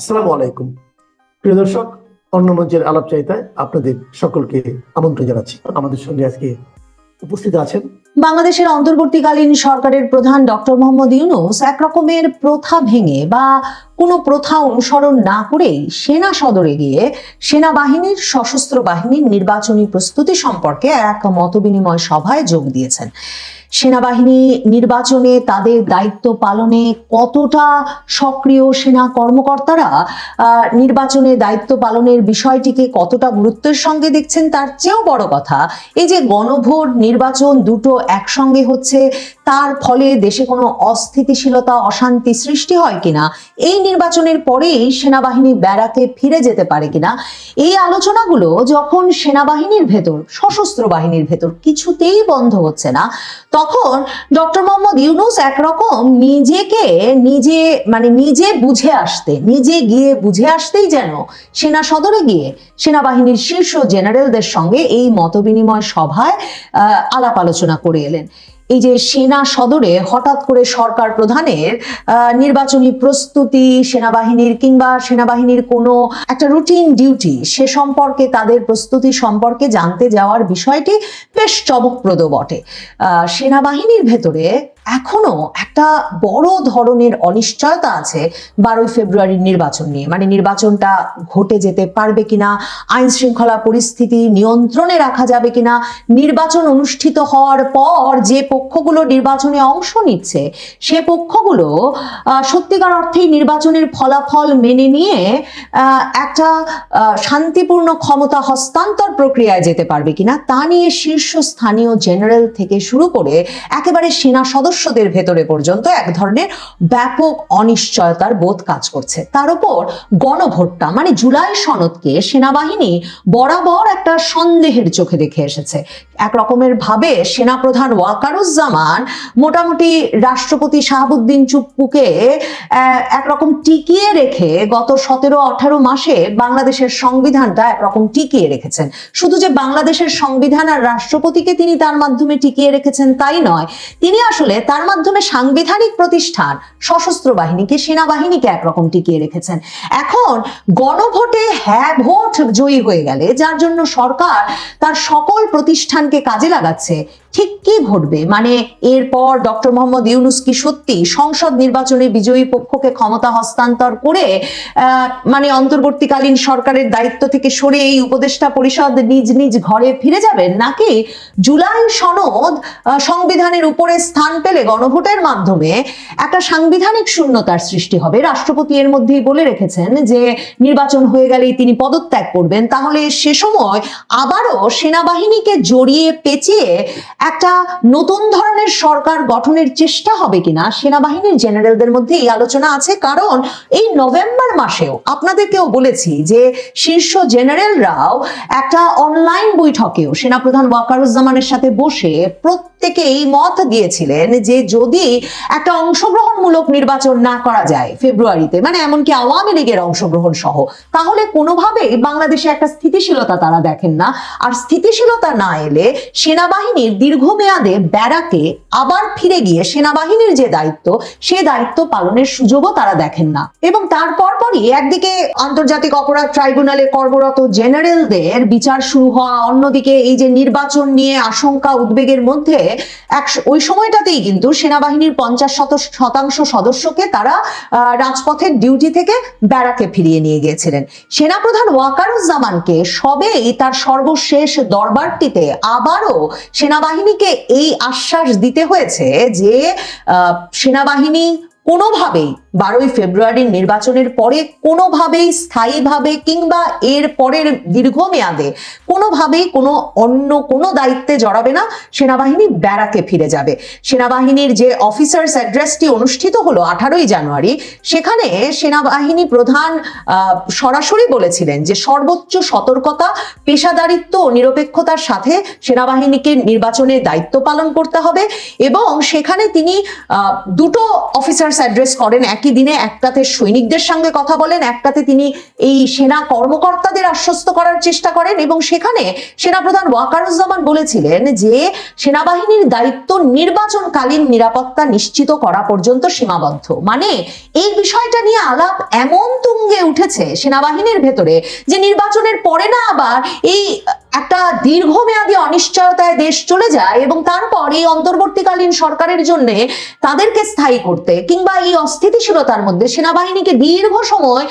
আসসালামু আলাইকুম প্রিয় দর্শক, অন্য মঞ্চের আলাপচারিতায় আপনাদের সকলকে আমন্ত্রণ জানাচ্ছি। আমাদের সঙ্গে আজকে উপস্থিত আছেন বাংলাদেশের অন্তর্বর্তীকালীন সরকারের প্রধান ডক্টর মোহাম্মদ ইউনূস এক রকমের প্রথা ভেঙে বা কোনো প্রথা অনুসরণ না করেই সেনা সদরে গিয়ে সেনাবাহিনীর সশস্ত্র বাহিনীর নির্বাচনী প্রস্তুতি সম্পর্কে এক মতবিনিময় সভায় যোগ দিয়েছেন। সেনাবাহিনী নির্বাচনে তাদের দায়িত্ব পালনে কতটা সক্রিয় সেনা কর্মকর্তারা নির্বাচনে দায়িত্ব পালনের বিষয়টিকে কতটা গুরুত্বের সঙ্গে দেখছেন, তার চেয়েও বড় কথা এই যে গণভোট নির্বাচন দুটো একসঙ্গে হচ্ছে, তার ফলে দেশে কোনো অস্থিতিশীলতা অশান্তি সৃষ্টি হয় কিনা, এই নির্বাচনের পরেই সেনাবাহিনী ব্যারাকে ফিরে যেতে পারে কিনা, এই আলোচনাগুলো যখন সেনাবাহিনীর ভেতর সশস্ত্র বাহিনীর ভেতর কিছুতেই বন্ধ হচ্ছে না, তখন ডক্টর মোহাম্মদ ইউনূস একরকম নিজে গিয়ে বুঝে আসতেই যেন সেনা সদরে গিয়ে সেনাবাহিনীর শীর্ষ জেনারেলদের সঙ্গে এই মতবিনিময় সভায় আলাপ আলোচনা করে এলেন। এই যে সেনা সদরে হঠাৎ করে সরকার প্রধানের নির্বাচনী প্রস্তুতি, সেনাবাহিনীর কিংবা সেনাবাহিনীর কোনো একটা রুটিন ডিউটি সে সম্পর্কে, তাদের প্রস্তুতি সম্পর্কে জানতে যাওয়ার বিষয়টি বেশ চমকপ্রদ বটে। সেনাবাহিনীর ভেতরে এখনো একটা বড় ধরনের অনিশ্চয়তা আছে 12ই ফেব্রুয়ারির নির্বাচন নিয়ে, মানে নির্বাচনটা ঘটে যেতে পারবে কিনা, আইন শৃঙ্খলা পরিস্থিতি নিয়ন্ত্রণে রাখা যাবে কিনা, নির্বাচন অনুষ্ঠিত হওয়ার পর যে পক্ষগুলো নির্বাচনে অংশ নিচ্ছে সে পক্ষগুলো সত্যিকার অর্থেই নির্বাচনের ফলাফল মেনে নিয়ে একটা শান্তিপূর্ণ ক্ষমতা হস্তান্তর প্রক্রিয়ায় যেতে পারবে কিনা, তা নিয়ে শীর্ষস্থানীয় জেনারেল থেকে শুরু করে একেবারে সেনা সদস্যদের ভেতরে পর্যন্ত এক ধরনের ব্যাপক অনিশ্চয়তার বোধ কাজ করছে। তার উপর গণভোটটা মানে জুলাই সনদকে সেনাবাহিনী বরাবর একটা সন্দেহের চোখে দেখে এসেছে। এক রকমের ভাবে সেনাপ্রধান ওয়াকারুজ্জামান মোটামুটি রাষ্ট্রপতি শাহাবুদ্দিন চুপ্পুকে একরকম টিকিয়ে রেখে গত 17-18 মাসে বাংলাদেশের সংবিধানটা একরকম টিকিয়ে রেখেছেন। শুধু যে বাংলাদেশের সংবিধান আর রাষ্ট্রপতিকে তিনি তার মাধ্যমে টিকিয়ে রেখেছেন তাই নয়, তিনি আসলে তার মাধ্যমে সাংবিধানিক প্রতিষ্ঠান সশস্ত্র বাহিনীকে, সেনাবাহিনীকে একরকম টিকিয়ে রেখেছেন। এখন গণভোটে হ্যাঁ ভোট জয়ী হয়ে গেলে, যার জন্য সরকার তার সকল প্রতিষ্ঠানকে কাজে লাগাচ্ছে, ঠিক কি ঘটবে? মানে এরপর ডক্টর মোহাম্মদ ইউনূস কি সত্যি সংসদ নির্বাচনে বিজয়ী পক্ষকে ক্ষমতা হস্তান্তর করে মানে অন্তর্বর্তীকালীন সরকারের দায়িত্ব থেকে সরে এই উপদেষ্টা পরিষদ নিজ নিজ ঘরে ফিরে যাবেন, নাকি জুলাই সনদ সংবিধানের উপরে স্থান পেলে গণভোটের মাধ্যমে একটা সাংবিধানিক শূন্যতার সৃষ্টি হবে? রাষ্ট্রপতি এর মধ্যেই বলে রেখেছেন যে নির্বাচন হয়ে গেলেই তিনি পদত্যাগ করবেন। তাহলে সে সময় আবারও সেনাবাহিনীকে জড়িয়ে পেঁচিয়ে একটা নতুন ধরনের সরকার গঠনের চেষ্টা হবে কিনা, সেনাবাহিনীর জেনারেলদের মধ্যে এই আলোচনা আছে। কারণ এই নভেম্বর মাসেও আপনাদেরকেও বলেছি যে শীর্ষ জেনারেলরাও একটা অনলাইন বৈঠকেও সেনাপ্রধান ওয়াকারুজ্জামানের সাথে বসে প্রত্যেকে এই মত দিয়েছিলেন যে যদি একটা অংশগ্রহণমূলক নির্বাচন না করা যায় ফেব্রুয়ারিতে, মানে এমনকি আওয়ামী লীগের অংশগ্রহণ সহ, তাহলে কোনোভাবেই বাংলাদেশে একটা স্থিতিশীলতা তারা দেখেন না। আর স্থিতিশীলতা না এলে সেনাবাহিনীর দীর্ঘমেয়াদে ব্যারাকে আবার ফিরে গিয়ে সেনাবাহিনীর যে দায়িত্ব, সে দায়িত্ব পালনের সুযোগও তারা দেখেন না। এবং তারপরই একদিকে আন্তর্জাতিক অপরাধ ট্রাইব্যুনালে কর্মরত জেনারেলদের বিচার শুরু হওয়া, অন্যদিকে এই যে নির্বাচন নিয়ে আশঙ্কা উদ্বেগের মধ্যে ওই সময়টাতেই কিন্তু সেনাবাহিনীর 50% সদস্যকে তারা রাজপথের ডিউটি থেকে ব্যারাকে ফিরিয়ে নিয়ে গিয়েছিলেন। সেনাপ্রধান ওয়াকারুজ্জামানকে সবেই তার সর্বশেষ দরবারটিতে আবারও সেনাবাহিনীকে এই আশ্বাস দিতে হয়েছে যে সেনাবাহিনী কোনোভাবেই 12ই ফেব্রুয়ারির নির্বাচনের পরে কোনোভাবেই স্থায়ীভাবে কিংবা এর পরের দীর্ঘমেয়াদে কোনোভাবেই অন্য কোনো দায়িত্বে জড়াবে না, সেনাবাহিনী ব্যারাকে ফিরে যাবে। সেনাবাহিনীর যে অফিসার্স অ্যাড্রেসটি অনুষ্ঠিত হলো 18ই জানুয়ারি, সেখানে সেনাবাহিনী প্রধান সরাসরি বলেছিলেন যে সর্বোচ্চ সতর্কতা, পেশাদারিত্ব ও নিরপেক্ষতার সাথে সেনাবাহিনীকে নির্বাচনের দায়িত্ব পালন করতে হবে। এবং সেখানে তিনি দুটো অফিসার্স অ্যাড্রেস করেন। একই দিনে একটাতে সৈনিকদের সঙ্গে কথা বলেন, একটাতে তিনি এই সেনা কর্মকর্তাদের আশ্বস্ত করার চেষ্টা করেন, এবং সেখানে সেনাপ্রধান ওয়াকারুজ্জামান বলেছিলেন যে সেনাবাহিনীর দায়িত্ব নির্বাচনকালীন নিরাপত্তা নিশ্চিত করা পর্যন্ত সীমাবদ্ধ। মানে এই বিষয়টা নিয়ে আলাপ এমন তুঙ্গে উঠেছে সেনাবাহিনীর ভেতরে যে নির্বাচনের পরে না আবার এই একটা দীর্ঘমেয়াদী অনিশ্চয়তায় দেশ চলে যায়, এবং তারপর এই অন্তর্বর্তীকালীন সরকারের জন্য তাদেরকে স্থায়ী করতে কিংবা এই অস্থিতিশীলতার মধ্যে সেনাবাহিনীকে দীর্ঘ সময়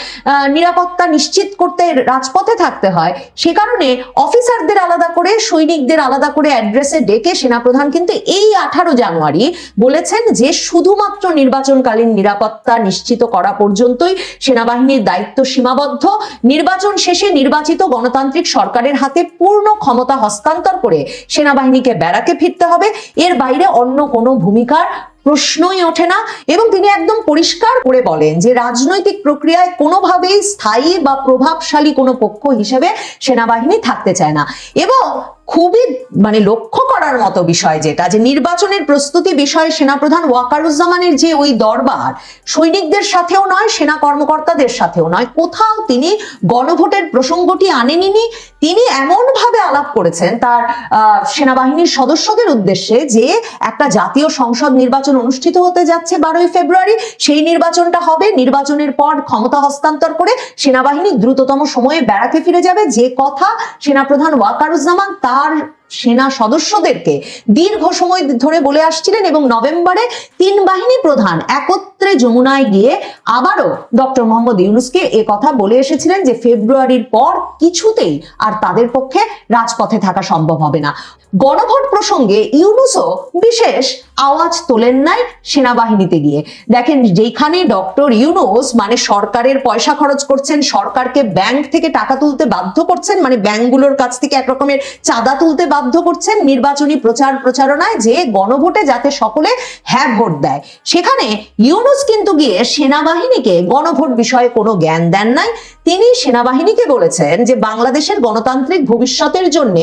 নিরাপত্তা নিশ্চিত করতে রাজপথে থাকতে হয়। সে কারণে অফিসারদের আলাদা করে, সৈনিকদের আলাদা করে অ্যাড্রেসে ডেকে সেনাপ্রধান কিন্তু এই 18 জানুয়ারি বলেছেন যে শুধুমাত্র নির্বাচনকালীন নিরাপত্তা নিশ্চিত করা পর্যন্তই সেনাবাহিনীর দায়িত্ব সীমাবদ্ধ। নির্বাচন শেষে নির্বাচিত গণতান্ত্রিক সরকারের হাতে পূর্ণ ক্ষমতা হস্তান্তর করে সেনাবাহিনীকে ব্যারাকে ফিরতে হবে, এর বাইরে অন্য কোনো ভূমিকার প্রশ্নই ওঠে না। এবং তিনি একদম পরিষ্কার করে বলেন যে রাজনৈতিক প্রক্রিয়ায় কোনোভাবেই স্থায়ী বা প্রভাবশালী কোনো পক্ষ হিসেবে সেনাবাহিনী থাকতে চায় না। এবং খুবই লক্ষ্য করার মতো বিষয় যেটা, যে নির্বাচনের প্রস্তুতি বিষয়ে সেনাপ্রধান ওয়াকারুজ্জামানের যে ওই দরবার সৈনিকদের সাথেও নয়, সেনা কর্মকর্তাদের সাথেও নয়, কোথাও তিনি গণভোটের প্রসঙ্গটি আনেননি। তিনি এমন ভাবে আলাপ করেছেন তার সেনাবাহিনীর সদস্যদের উদ্দেশ্যে যে একটা জাতীয় সংসদ নির্বাচন অনুষ্ঠিত হতে যাচ্ছে 12ই ফেব্রুয়ারি, সেই নির্বাচনটা হবে, নির্বাচনের পর ক্ষমতা হস্তান্তর করে সেনাবাহিনী দ্রুততম সময়ে ব্যারাকে ফিরে যাবে, যে কথা সেনাপ্রধান ওয়াকারুজ্জামান তার সেনা সদস্যদেরকে দীর্ঘ সময় ধরে বলে আসছিলেন। এবং নভেম্বরে 3 বাহিনী প্রধান একত্রে যমুনায় গিয়ে আবারও ডক্টর মোহাম্মদ ইউনূসকে এ কথা বলে এসেছিলেন যে ফেব্রুয়ারির পর কিছুতেই আর তাদের পক্ষে রাজপথে থাকা সম্ভব হবে না। গণভোট প্রসঙ্গে ইউনূসও বিশেষ আওয়াজ তোলেন নাই সেনাবাহিনীতে গিয়ে। দেখেন, যেখানে ডক্টর ইউনূস সরকারের পয়সা খরচ করছেন, সরকারকে ব্যাংক থেকে টাকা তুলতে বাধ্য করছেন, ব্যাংকগুলোর কাছ থেকে এক রকমের চাঁদা তুলতে বাধ্য করছেন নির্বাচনী প্রচারণায়, যে গণভোটে যাতে সকলে হ্যাঁ ভোট দেয়, সেখানে ইউনূস কিন্তু গিয়ে সেনাবাহিনীকে গণভোট বিষয়ে কোনো জ্ঞান দেন নাই। তিনি সেনাবাহিনীকে বলেছেন যে বাংলাদেশের গণতান্ত্রিক ভবিষ্যতের জন্য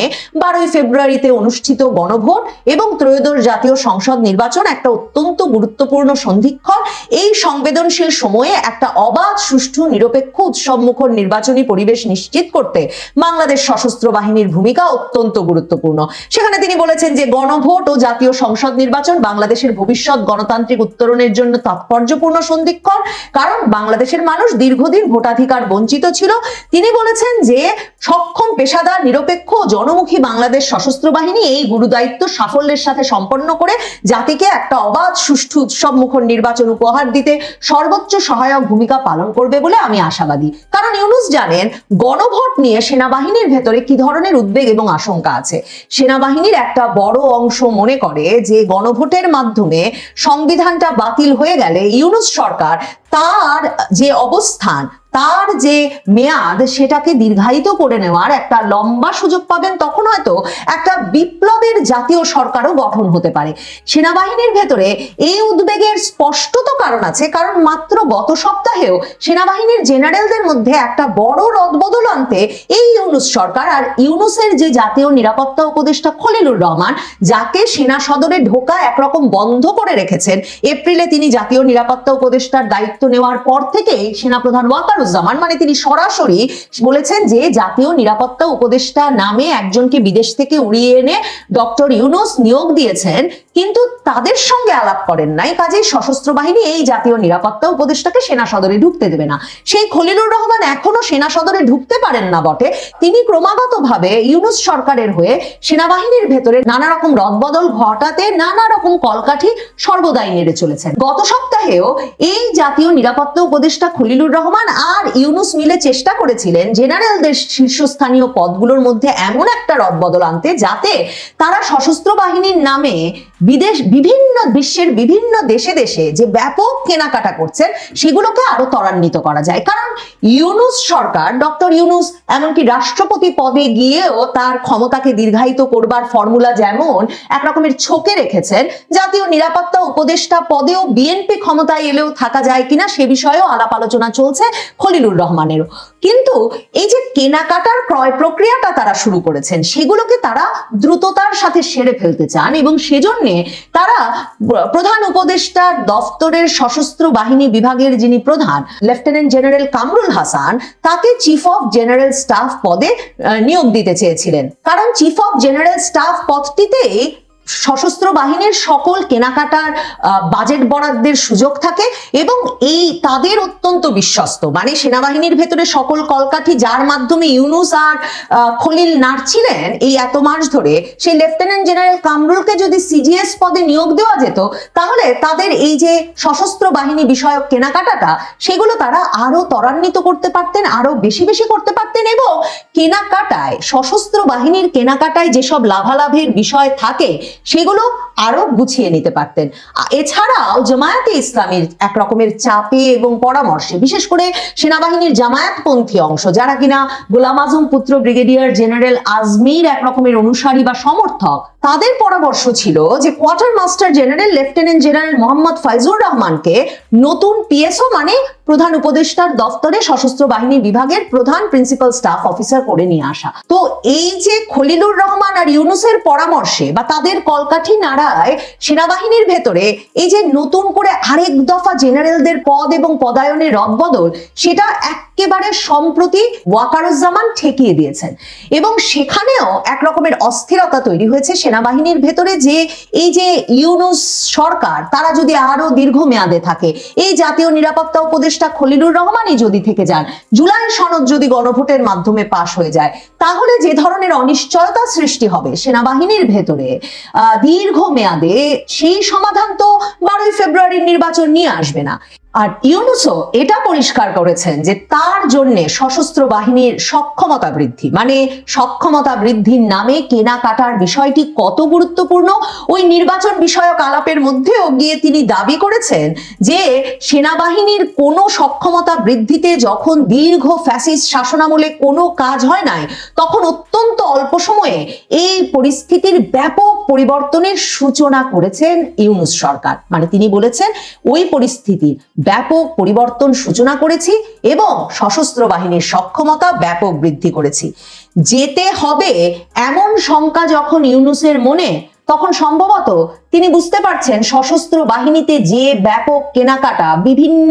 12ই ফেব্রুয়ারিতে অনুষ্ঠিত গণভোট এবং ত্রয়োদশ জাতীয় সংসদ নির্বাচন একটা অত্যন্ত গুরুত্বপূর্ণ সন্ধিক্ষণ। এই সংবেদনশীল সময়ে একটা অবাধ, সুষ্ঠু, নিরপেক্ষ, উৎসবমুখর নির্বাচনী পরিবেশ নিশ্চিত করতে বাংলাদেশ সশস্ত্র বাহিনীর ভূমিকা অত্যন্ত গুরুত্বপূর্ণ। সেখানে তিনি বলেছেন যে গণভোট ও জাতীয় সংসদ নির্বাচন বাংলাদেশের ভবিষ্যৎ গণতান্ত্রিক উত্তরণের জন্য তাৎপর্যপূর্ণ সন্ধিক্ষণ, কারণ বাংলাদেশের মানুষ দীর্ঘদিন ভোটাধিকার বঞ্চিত ছিল। তিনি বলেছেন যে সক্ষম, পেশাদার, নিরপেক্ষ, জনমুখী বাংলাদেশ সশস্ত্র বাহিনী এই গুরুদায়িত্ব সাফল্যের সাথে সম্পন্ন করে জাতিকে একটা অবাধ, সুষ্ঠু, উৎসবমুখর নির্বাচন উপহার দিতে সর্বোচ্চ সহায়ক ভূমিকা পালন করবে বলে আমি আশাবাদী। কারণ ইউনূস জানেন গণভোট নিয়ে সেনাবাহিনীর ভেতরে কি ধরনের উদ্বেগ এবং আশঙ্কা আছে। সেনাবাহিনীর একটা বড় অংশ মনে করে যে গণভোটের মাধ্যমে সংবিধানটা বাতিল হয়ে গেলে ইউনূস সরকার তার যে অবস্থান, তার যে মেয়াদ, সেটাকে দীর্ঘায়িত করে নেওয়ার একটা লম্বা সুযোগ পাবেন। তখন হয়তো একটা বিপ্লবের জাতীয় সরকারও গঠন হতে পারে। সেনাবাহিনীর ভেতরে এই উদ্বেগের স্পষ্টত কারণ আছে, কারণ মাত্র গত সপ্তাহেও সেনাবাহিনীর জেনারেলদের মধ্যে একটা বড় রদবদল আনতে এই ইউনূস সরকার আর ইউনূসের যে জাতীয় নিরাপত্তা উপদেষ্টা খলিলুর রহমান, যাকে সেনা সদরে ঢোকা একরকম বন্ধ করে রেখেছেন। এপ্রিলে তিনি জাতীয় নিরাপত্তা উপদেষ্টার দায়িত্ব নেওয়ার পর থেকেই সেনাপ্রধান ওয়াকারুজ্জামান তিনি সরাসরি বলেছেন যে জাতীয় নিরাপত্তা উপদেষ্টা নামে একজনকে বিদেশ থেকে উড়িয়ে এনে ডক্টর ইউনূস নিয়োগ দিয়েছেন, কিন্তু তাদের সঙ্গে আলাপ করেন নাই। কাজেই সশস্ত্র বাহিনী এই জাতীয় নিরাপত্তা উপদেষ্টাকে সেনা সদরে ঢুকতে দেবে না। সেই খলিলুর রহমান এখনো সেনা সদরে ঢুকতে পারেন না বটে, তিনি ক্রমাগতভাবে ইউনূস সরকারের হয়ে সেনাবাহিনীর ভেতরে নানা রকম রদবদল ঘটাতে নানা রকম কলকাঠি সর্বদাই নেড়ে চলেছেন। গত সপ্তাহেও এই জাতীয় নিরাপত্তা উপদেষ্টা খলিলুর রহমান আর ইউনূস মিলে চেষ্টা করেছিলেন জেনারেলদের শীর্ষস্থানীয় পদগুলোর মধ্যে এমন একটা রদবদল আনতে যাতে তারা সশস্ত্র বাহিনীর নামে বিশ্বের বিভিন্ন দেশে যে ব্যাপক কেনাকাটা করছেন সেগুলোকে আরো ত্বরান্বিত করা যায়। কারণ ইউনূস সরকার, ডক্টর ইউনূস এমনকি রাষ্ট্রপতি পদে গিয়েও তার ক্ষমতাকে দীর্ঘায়িত করবার ফর্মুলা যেমন এক রকমের ছকে রেখেছেন, জাতীয় নিরাপত্তা উপদেষ্টা পদেও বিএনপি ক্ষমতায় এলেও থাকা যায় কিনা সে বিষয়েও আলাপ আলোচনা চলছে খলিলুর রহমানেরও। কিন্তু এই যে কেনাকাটার ক্রয় প্রক্রিয়াটা তারা শুরু করেছেন, সেগুলোকে তারা দ্রুততার সাথে সেরে ফেলতে চান এবং সেজন্য তারা প্রধান উপদেষ্টার দফতরের সশস্ত্র বাহিনী বিভাগের যিনি প্রধান লেফটেন্যান্ট জেনারেল কামরুল হাসান, তাকে চিফ অফ জেনারেল স্টাফ পদে নিয়োগ দিতে চেয়েছিলেন। কারণ চিফ অফ জেনারেল স্টাফ পদটিতেই সশস্ত্র বাহিনীর সকল কেনাকাটার বাজেট বরাদ্দের সুযোগ থাকে এবং এই তাদের অত্যন্ত বিশ্বস্ত, মানে সেনাবাহিনীর ভেতরে সকল কলকাঠি যার মাধ্যমে ইউনূস আর খলিল নাড়ছিলেন এই এত মাস ধরে, সেই লেফটেন্যান্ট জেনারেল কামরুলকে যদি সিজিএস পদে নিয়োগ দেওয়া যেত, তাহলে তাদের এই যে সশস্ত্র বাহিনী বিষয়ক কেনাকাটাটা সেগুলো তারা আরো ত্বরান্বিত করতে পারতেন, আরো বেশি বেশি করতে পারতেন এবং কেনাকাটায় সশস্ত্র বাহিনীর কেনাকাটায় যেসব লাভালাভের বিষয় থাকে সেগুলো আরো গুছিয়ে নিতে পারতেন। এছাড়াও জামায়াতে ইসলামীর এক রকমের চাপে এবং পরামর্শে, বিশেষ করে সেনাবাহিনীর জামায়াতপন্থী অংশ যারা কিনা গোলাম আজম পুত্র ব্রিগেডিয়ার জেনারেল আজমির এক রকমের অনুসারী বা সমর্থক, তাদের পরামর্শ ছিল যে quarter master general lieutenant general Mohammad Faizur রহমানকে নতুন পিএসও মানে প্রধান উপদেষ্টার দফতরে সশস্ত্র বাহিনী বিভাগের প্রধান প্রিন্সিপাল স্টাফ অফিসার করে নিয়ে আসা। তো এই যে খলিলুর রহমান আর ইউনূসের পরামর্শে বা তাদের কলকাঠি নাড়ায় সেনাবাহিনীর ভেতরে এই যে নতুন করে আরেক দফা জেনারেলদের পদ এবং পদায়নের রদবদল, সেটা একেবারে সম্প্রতি ওয়াকারুজ্জামান ঠেকিয়ে দিয়েছেন এবং সেখানেও এক রকমের অস্থিরতা তৈরি হয়েছে সেনাবাহিনীর ভেতরে যে এই যে ইউনূস সরকার তারা যদি আরো দীর্ঘমেয়াদে থাকে, এই জাতীয় নিরাপত্তা উপদেষ্টা খলিলুর রহমানই যদি থেকে যান, জুলাই সনদ যদি গণভোটের মাধ্যমে পাশ হয়ে যায়, তাহলে যে ধরনের অনিশ্চয়তা সৃষ্টি হবে সেনাবাহিনীর ভেতরে দীর্ঘমেয়াদে, সেই সমাধান তো 12ই ফেব্রুয়ারির নির্বাচন নিয়ে আসবে না। আর ইউনূসও এটা পরিষ্কার করেছেন যে তার জন্য সশস্ত্র বাহিনীর সক্ষমতা বৃদ্ধি, মানে সক্ষমতা বৃদ্ধির নামে কেনাকাটার বিষয়টি কত গুরুত্বপূর্ণ, ওই নির্বাচন বিষয়ক আলাপের মধ্যেও গিয়ে তিনি দাবি করেছেন যে সেনাবাহিনীর কোনো সক্ষমতা বৃদ্ধিতে যখন দীর্ঘ ফ্যাসিস্ট শাসনামলে কোনো কাজ হয় নাই, তখন অত্যন্ত অল্প সময়ে এই পরিস্থিতির ব্যাপক পরিবর্তনের সূচনা করেছেন ইউনূস সরকার। মানে তিনি বলেছেন ওই পরিস্থিতির ব্যাপক পরিবর্তন সূচনা করেছি এবং সশস্ত্র বাহিনীর সক্ষমতা ব্যাপক বৃদ্ধি করেছি। যেতে হবে এমন শঙ্কা যখন ইউনূসের মনে, তখন সম্ভবত তিনি বুঝতে পারছেন সশস্ত্র বাহিনীতে যে ব্যাপক কেনাকাটা বিভিন্ন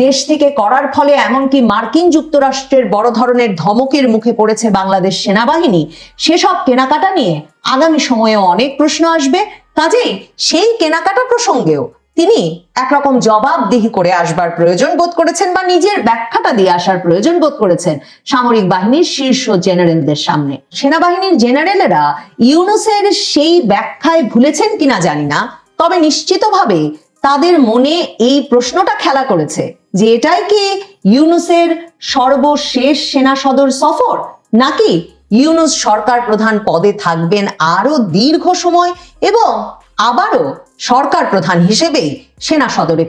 দেশ থেকে করার ফলে এমনকি মার্কিন যুক্তরাষ্ট্রের বড় ধরনের ধমকের মুখে পড়েছে বাংলাদেশ সেনাবাহিনী, সেসব কেনাকাটা নিয়ে আগামী সময়েও অনেক প্রশ্ন আসবে। কাজেই সেই কেনাকাটা প্রসঙ্গেও তিনি একরকম জবাবদিহি করে আসবার প্রয়োজন বোধ করেছেন বা নিজের ব্যাখ্যাটা দিয়ে আসার প্রয়োজন বোধ করেছেন সামরিক বাহিনীর শীর্ষ জেনারেলদের সামনে। সেনাবাহিনীর জেনারেলেরা ইউনূসের সেই ব্যাখ্যায় ভুলেছেন কিনা জানি না, তবে নিশ্চিতভাবে তাদের মনে এই প্রশ্নটা খেলা করেছে যে এটাই কি ইউনূসের সর্বশেষ সেনা সদর সফর, নাকি ইউনূস সরকার প্রধান পদে থাকবেন আরো দীর্ঘ সময় এবং আবারও সরকার প্রধান হিসেবেই সেনা সদরে